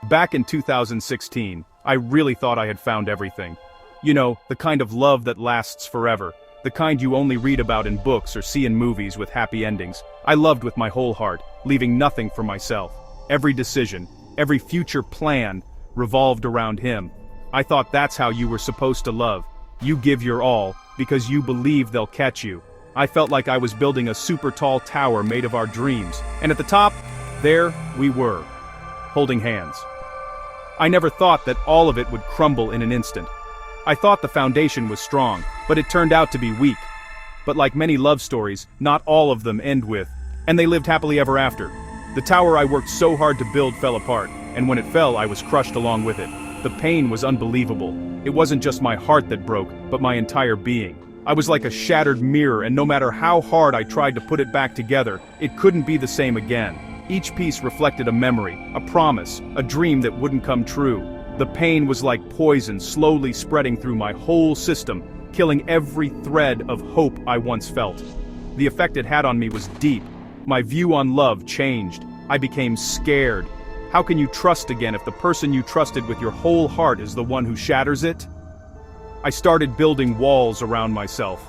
Back in 2016, I really thought I had found everything. You know, the kind of love that lasts forever. The kind you only read about in books or see in movies with happy endings. I loved with my whole heart, leaving nothing for myself. Every decision, every future plan, revolved around him. I thought that's how you were supposed to love. You give your all, because you believe they'll catch you. I felt like I was building a super tall tower made of our dreams, and at the top, there we were, holding hands. I never thought that all of it would crumble in an instant. I thought the foundation was strong, but it turned out to be weak. But like many love stories, not all of them end with, and they lived happily ever after. The tower I worked so hard to build fell apart, and when it fell I was crushed along with it. The pain was unbelievable. It wasn't just my heart that broke, but my entire being. I was like a shattered mirror, and no matter how hard I tried to put it back together, it couldn't be the same again. Each piece reflected a memory, a promise, a dream that wouldn't come true. The pain was like poison slowly spreading through my whole system, killing every thread of hope I once felt. The effect it had on me was deep. My view on love changed. I became scared. How can you trust again if the person you trusted with your whole heart is the one who shatters it? I started building walls around myself.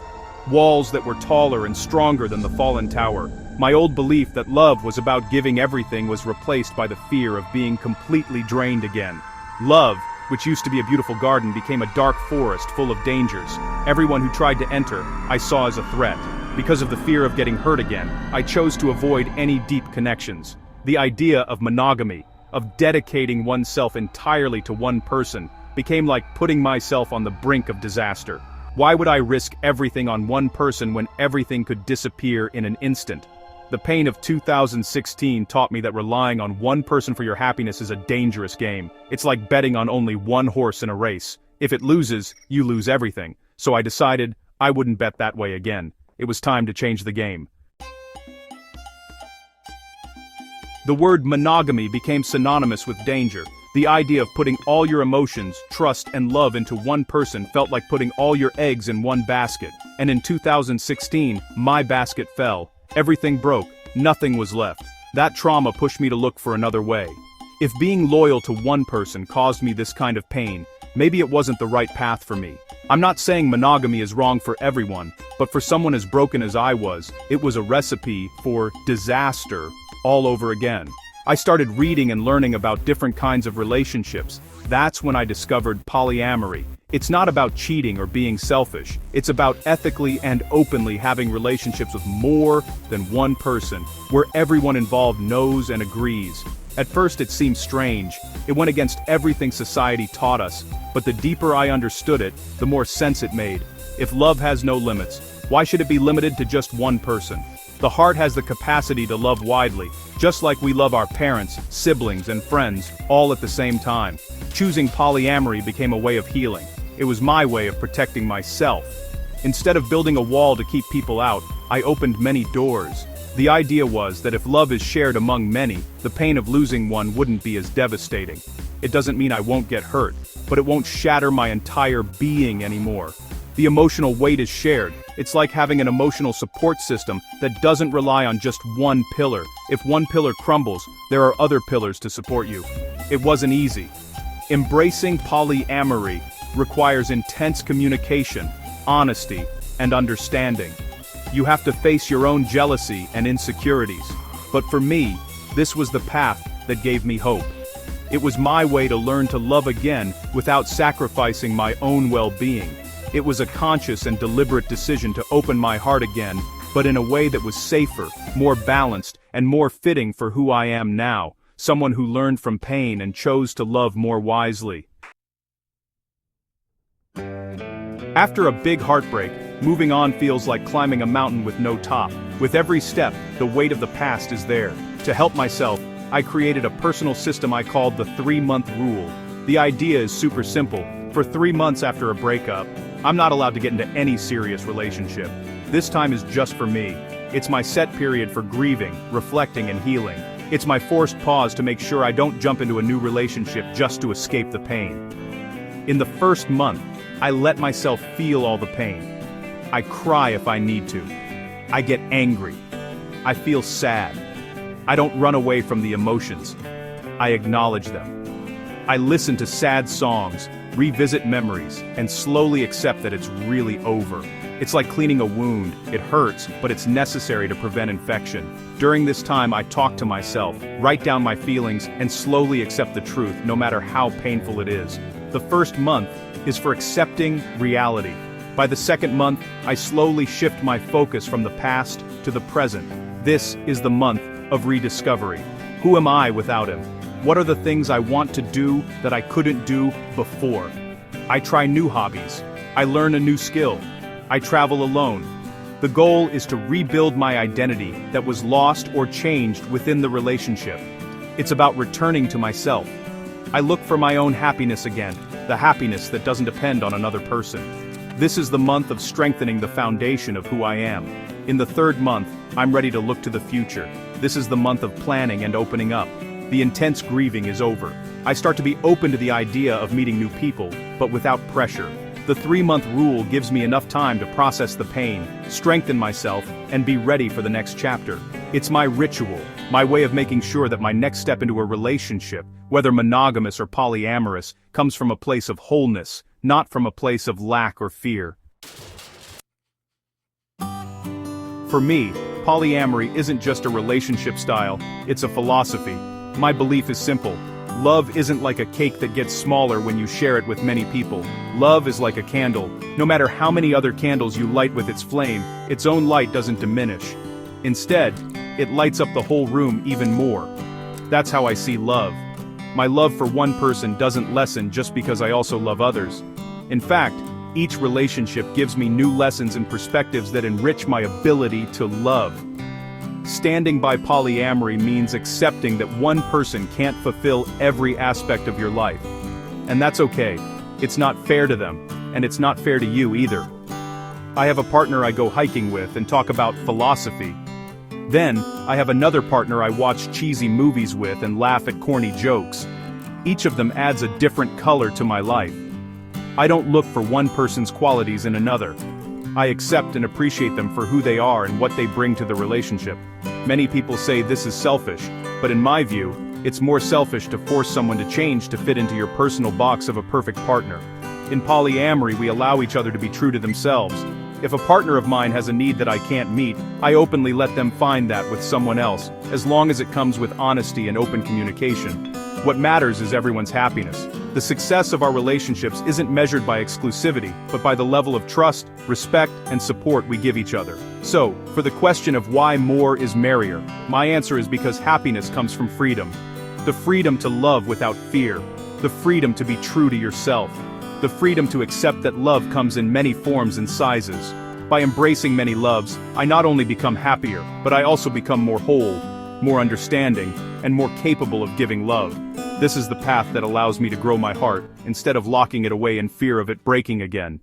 Walls that were taller and stronger than the fallen tower. My old belief that love was about giving everything was replaced by the fear of being completely drained again. Love, which used to be a beautiful garden, became a dark forest full of dangers. Everyone who tried to enter, I saw as a threat. Because of the fear of getting hurt again, I chose to avoid any deep connections. The idea of monogamy, of dedicating oneself entirely to one person, became like putting myself on the brink of disaster. Why would I risk everything on one person when everything could disappear in an instant? The pain of 2016 taught me that relying on one person for your happiness is a dangerous game. It's like betting on only one horse in a race. If it loses, you lose everything. So I decided I wouldn't bet that way again. It was time to change the game. The word monogamy became synonymous with danger. The idea of putting all your emotions, trust, and love into one person felt like putting all your eggs in one basket. And in 2016, my basket fell. Everything broke, nothing was left. That trauma pushed me to look for another way. If being loyal to one person caused me this kind of pain, maybe it wasn't the right path for me. I'm not saying monogamy is wrong for everyone, but for someone as broken as I was, it was a recipe for disaster all over again. I started reading and learning about different kinds of relationships. That's when I discovered polyamory. It's not about cheating or being selfish. It's about ethically and openly having relationships with more than one person, where everyone involved knows and agrees. At first it seemed strange. It went against everything society taught us, but the deeper I understood it, the more sense it made. If love has no limits, why should it be limited to just one person? The heart has the capacity to love widely, just like we love our parents, siblings, and friends, all at the same time. Choosing polyamory became a way of healing. It was my way of protecting myself. Instead of building a wall to keep people out, I opened many doors. The idea was that if love is shared among many, the pain of losing one wouldn't be as devastating. It doesn't mean I won't get hurt, but it won't shatter my entire being anymore. The emotional weight is shared. It's like having an emotional support system that doesn't rely on just one pillar. If one pillar crumbles, there are other pillars to support you. It wasn't easy. Embracing polyamory requires intense communication, honesty, and understanding. You have to face your own jealousy and insecurities. But for me, this was the path that gave me hope. It was my way to learn to love again without sacrificing my own well-being. It was a conscious and deliberate decision to open my heart again, but in a way that was safer, more balanced, and more fitting for who I am now, someone who learned from pain and chose to love more wisely. After a big heartbreak, moving on feels like climbing a mountain with no top. With every step, the weight of the past is there. To help myself, I created a personal system I called the 3-month rule. The idea is super simple. For 3 months after a breakup, I'm not allowed to get into any serious relationship. This time is just for me. It's my set period for grieving, reflecting, and healing. It's my forced pause to make sure I don't jump into a new relationship just to escape the pain. In the first month, I let myself feel all the pain. I cry if I need to. I get angry. I feel sad. I don't run away from the emotions. I acknowledge them. I listen to sad songs, revisit memories, and slowly accept that it's really over. It's like cleaning a wound. It hurts, but it's necessary to prevent infection. During this time, I talk to myself, write down my feelings, and slowly accept the truth, no matter how painful it is. The first month is for accepting reality. By the second month, I slowly shift my focus from the past to the present. This is the month of rediscovery. Who am I without him? What are the things I want to do that I couldn't do before? I try new hobbies. I learn a new skill. I travel alone. The goal is to rebuild my identity that was lost or changed within the relationship. It's about returning to myself. I look for my own happiness again, the happiness that doesn't depend on another person. This is the month of strengthening the foundation of who I am. In the third month, I'm ready to look to the future. This is the month of planning and opening up. The intense grieving is over. I start to be open to the idea of meeting new people, but without pressure. The 3-month rule gives me enough time to process the pain, strengthen myself, and be ready for the next chapter. It's my ritual, my way of making sure that my next step into a relationship, whether monogamous or polyamorous, comes from a place of wholeness, not from a place of lack or fear. For me, polyamory isn't just a relationship style, it's a philosophy. My belief is simple. Love isn't like a cake that gets smaller when you share it with many people. Love is like a candle. No matter how many other candles you light with its flame, its own light doesn't diminish. Instead, it lights up the whole room even more. That's how I see love. My love for one person doesn't lessen just because I also love others. In fact, each relationship gives me new lessons and perspectives that enrich my ability to love. Standing by polyamory means accepting that one person can't fulfill every aspect of your life. And that's okay. It's not fair to them, and it's not fair to you either. I have a partner I go hiking with and talk about philosophy. Then, I have another partner I watch cheesy movies with and laugh at corny jokes. Each of them adds a different color to my life. I don't look for one person's qualities in another. I accept and appreciate them for who they are and what they bring to the relationship. Many people say this is selfish, but in my view, it's more selfish to force someone to change to fit into your personal box of a perfect partner. In polyamory, we allow each other to be true to themselves. If a partner of mine has a need that I can't meet, I openly let them find that with someone else, as long as it comes with honesty and open communication. What matters is everyone's happiness. The success of our relationships isn't measured by exclusivity, but by the level of trust, respect, and support we give each other. So, for the question of why more is merrier, my answer is because happiness comes from freedom. The freedom to love without fear. The freedom to be true to yourself. The freedom to accept that love comes in many forms and sizes. By embracing many loves, I not only become happier, but I also become more whole, more understanding, and more capable of giving love. This is the path that allows me to grow my heart, instead of locking it away in fear of it breaking again.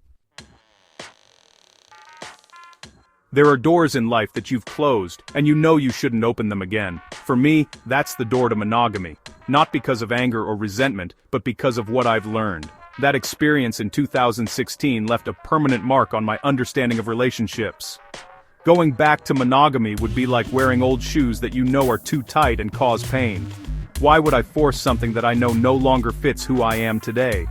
There are doors in life that you've closed, and you know you shouldn't open them again. For me, that's the door to monogamy. Not because of anger or resentment, but because of what I've learned. That experience in 2016 left a permanent mark on my understanding of relationships. Going back to monogamy would be like wearing old shoes that you know are too tight and cause pain. Why would I force something that I know no longer fits who I am today?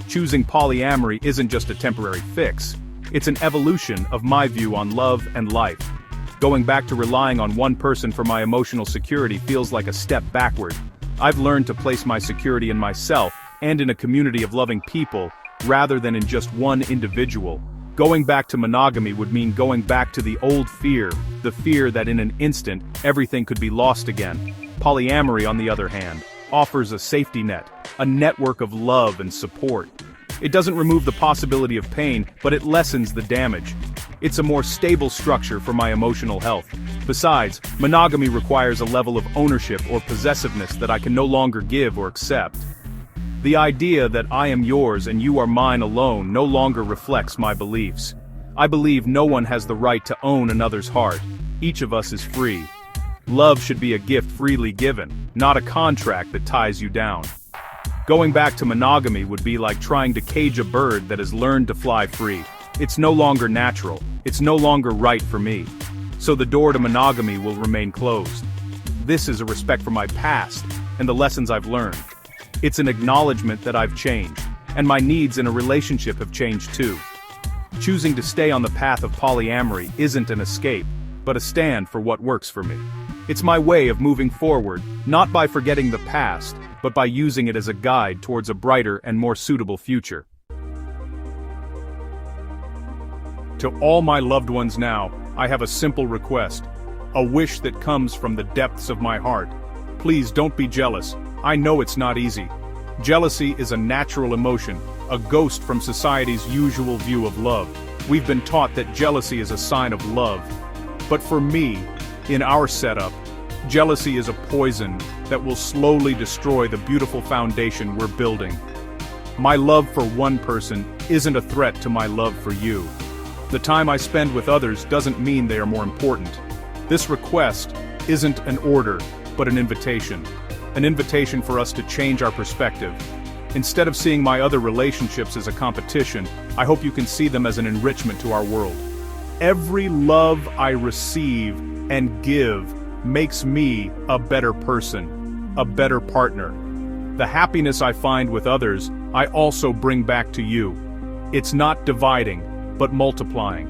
Choosing polyamory isn't just a temporary fix. It's an evolution of my view on love and life. Going back to relying on one person for my emotional security feels like a step backward. I've learned to place my security in myself and in a community of loving people, rather than in just one individual. Going back to monogamy would mean going back to the old fear, the fear that in an instant, everything could be lost again. Polyamory, on the other hand, offers a safety net, a network of love and support. It doesn't remove the possibility of pain, but it lessens the damage. It's a more stable structure for my emotional health. Besides, monogamy requires a level of ownership or possessiveness that I can no longer give or accept. The idea that I am yours and you are mine alone no longer reflects my beliefs. I believe no one has the right to own another's heart. Each of us is free. Love should be a gift freely given, not a contract that ties you down. Going back to monogamy would be like trying to cage a bird that has learned to fly free. It's no longer natural. It's no longer right for me. So the door to monogamy will remain closed. This is a respect for my past and the lessons I've learned. It's an acknowledgement that I've changed, and my needs in a relationship have changed too. Choosing to stay on the path of polyamory isn't an escape, but a stand for what works for me. It's my way of moving forward, not by forgetting the past, but by using it as a guide towards a brighter and more suitable future. To all my loved ones now, I have a simple request, a wish that comes from the depths of my heart. Please don't be jealous. I know it's not easy. Jealousy is a natural emotion, a ghost from society's usual view of love. We've been taught that jealousy is a sign of love. But for me, in our setup, jealousy is a poison that will slowly destroy the beautiful foundation we're building. My love for one person isn't a threat to my love for you. The time I spend with others doesn't mean they are more important. This request isn't an order, but an invitation. An invitation for us to change our perspective. Instead of seeing my other relationships as a competition, I hope you can see them as an enrichment to our world. Every love I receive and give makes me a better person, a better partner. The happiness I find with others, I also bring back to you. It's not dividing, but multiplying.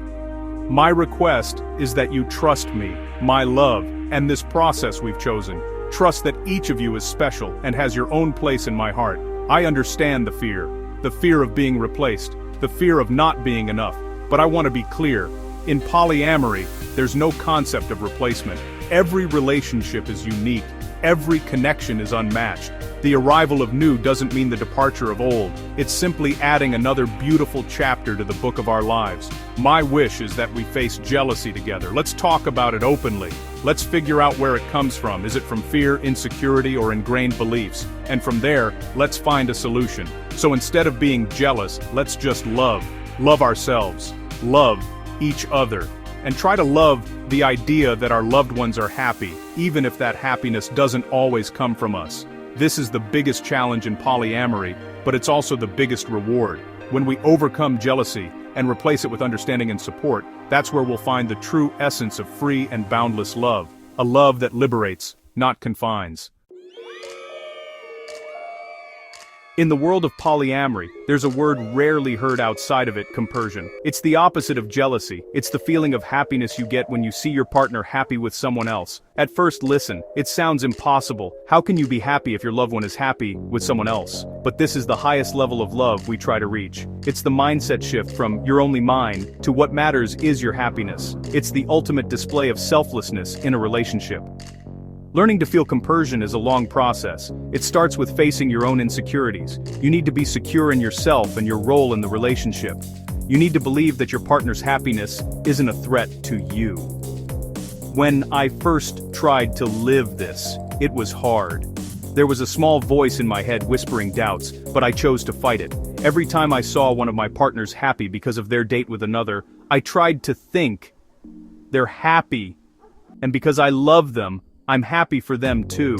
My request is that you trust me, my love, and this process we've chosen. Trust that each of you is special and has your own place in my heart. I understand the fear of being replaced, the fear of not being enough, but I want to be clear. In polyamory, there's no concept of replacement. Every relationship is unique. Every connection is unmatched. The arrival of new doesn't mean the departure of old. It's simply adding another beautiful chapter to the book of our lives. My wish is that we face jealousy together. Let's talk about it openly. Let's figure out where it comes from. Is it from fear, insecurity, or ingrained beliefs? And from there, let's find a solution. So instead of being jealous, let's just love. Love ourselves. Love each other. And try to love the idea that our loved ones are happy, even if that happiness doesn't always come from us. This is the biggest challenge in polyamory, but it's also the biggest reward. When we overcome jealousy and replace it with understanding and support, that's where we'll find the true essence of free and boundless love. A love that liberates, not confines. In the world of polyamory, there's a word rarely heard outside of it: compersion. It's the opposite of jealousy. It's the feeling of happiness you get when you see your partner happy with someone else. At first listen, it sounds impossible. How can you be happy if your loved one is happy with someone else? But this is the highest level of love we try to reach. It's the mindset shift from "you're only mine" to "what matters is your happiness." It's the ultimate display of selflessness in a relationship. Learning to feel compersion is a long process. It starts with facing your own insecurities. You need to be secure in yourself and your role in the relationship. You need to believe that your partner's happiness isn't a threat to you. When I first tried to live this, it was hard. There was a small voice in my head whispering doubts, but I chose to fight it. Every time I saw one of my partners happy because of their date with another, I tried to think, they're happy, and because I love them, I'm happy for them too.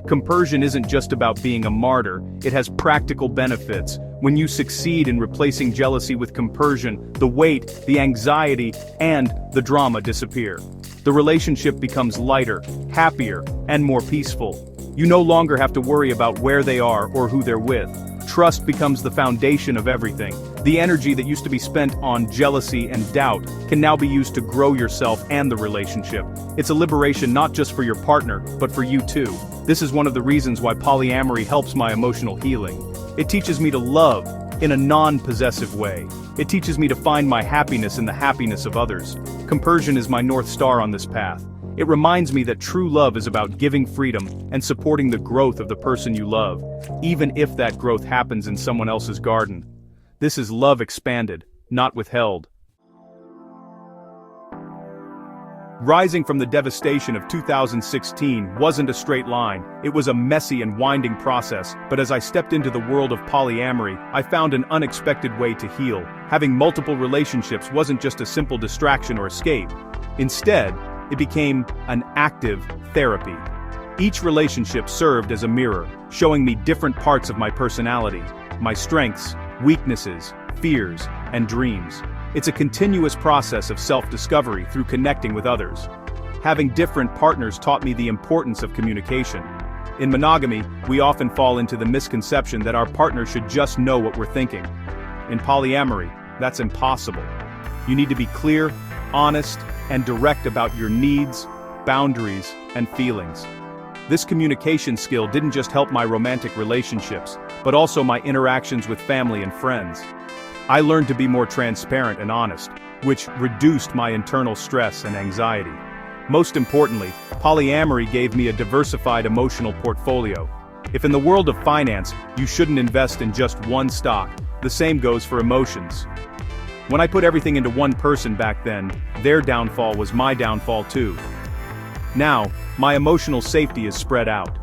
Compersion isn't just about being a martyr, it has practical benefits. When you succeed in replacing jealousy with compersion, the weight, the anxiety, and the drama disappear. The relationship becomes lighter, happier, and more peaceful. You no longer have to worry about where they are or who they're with. Trust becomes the foundation of everything. The energy that used to be spent on jealousy and doubt can now be used to grow yourself and the relationship. It's a liberation not just for your partner, but for you too. This is one of the reasons why polyamory helps my emotional healing. It teaches me to love in a non-possessive way. It teaches me to find my happiness in the happiness of others. Compersion is my North Star on this path. It reminds me that true love is about giving freedom and supporting the growth of the person you love, even if that growth happens in someone else's garden. This is love expanded, not withheld. Rising from the devastation of 2016 wasn't a straight line. It was a messy and winding process, but as I stepped into the world of polyamory, I found an unexpected way to heal. Having multiple relationships wasn't just a simple distraction or escape. Instead, it became an active therapy. Each relationship served as a mirror, showing me different parts of my personality, my strengths, weaknesses, fears, and dreams. It's a continuous process of self-discovery through connecting with others. Having different partners taught me the importance of communication. In monogamy, we often fall into the misconception that our partner should just know what we're thinking. In polyamory, that's impossible. You need to be clear, honest, and direct about your needs, boundaries, and feelings. This communication skill didn't just help my romantic relationships, but also my interactions with family and friends. I learned to be more transparent and honest, which reduced my internal stress and anxiety. Most importantly, polyamory gave me a diversified emotional portfolio. If in the world of finance, you shouldn't invest in just one stock, the same goes for emotions. When I put everything into one person back then, their downfall was my downfall too. Now, my emotional safety is spread out.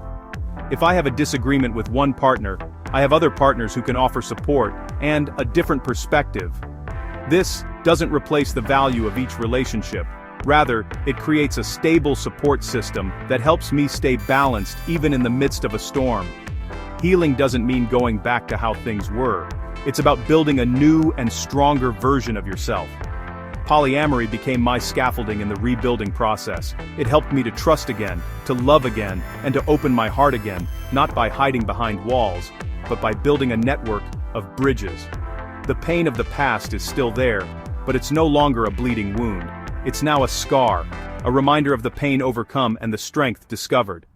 If I have a disagreement with one partner, I have other partners who can offer support and a different perspective. This doesn't replace the value of each relationship. Rather, it creates a stable support system that helps me stay balanced even in the midst of a storm. Healing doesn't mean going back to how things were. It's about building a new and stronger version of yourself. Polyamory became my scaffolding in the rebuilding process. It helped me to trust again, to love again, and to open my heart again, not by hiding behind walls, but by building a network of bridges. The pain of the past is still there, but it's no longer a bleeding wound. It's now a scar, a reminder of the pain overcome and the strength discovered.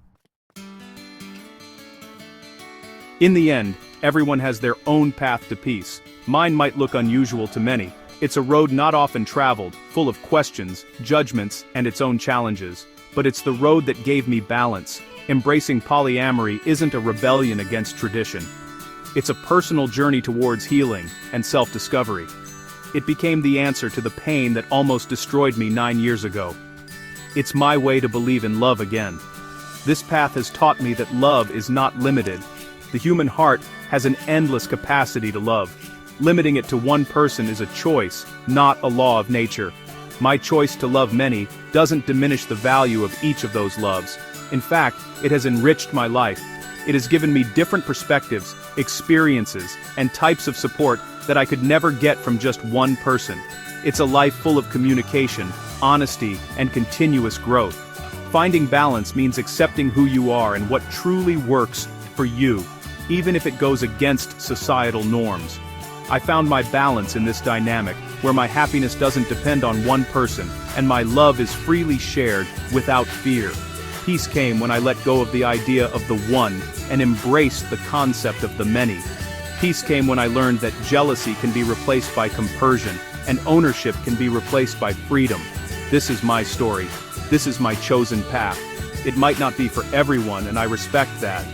In the end, everyone has their own path to peace. Mine might look unusual to many. It's a road not often traveled, full of questions, judgments, and its own challenges. But it's the road that gave me balance. Embracing polyamory isn't a rebellion against tradition. It's a personal journey towards healing and self-discovery. It became the answer to the pain that almost destroyed me 9 years ago. It's my way to believe in love again. This path has taught me that love is not limited. The human heart has an endless capacity to love. Limiting it to one person is a choice, not a law of nature. My choice to love many doesn't diminish the value of each of those loves. In fact, it has enriched my life. It has given me different perspectives, experiences, and types of support that I could never get from just one person. It's a life full of communication, honesty, and continuous growth. Finding balance means accepting who you are and what truly works for you, even if it goes against societal norms. I found my balance in this dynamic, where my happiness doesn't depend on one person, and my love is freely shared without fear. Peace came when I let go of the idea of the one and embraced the concept of the many. Peace came when I learned that jealousy can be replaced by compersion, and ownership can be replaced by freedom. This is my story. This is my chosen path. It might not be for everyone, and I respect that.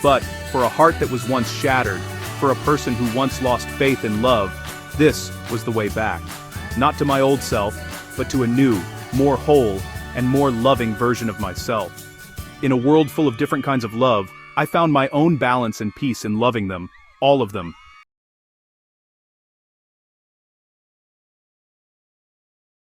But, for a heart that was once shattered, for a person who once lost faith in love, this was the way back. Not to my old self, but to a new, more whole, and more loving version of myself. In a world full of different kinds of love, I found my own balance and peace in loving them, all of them,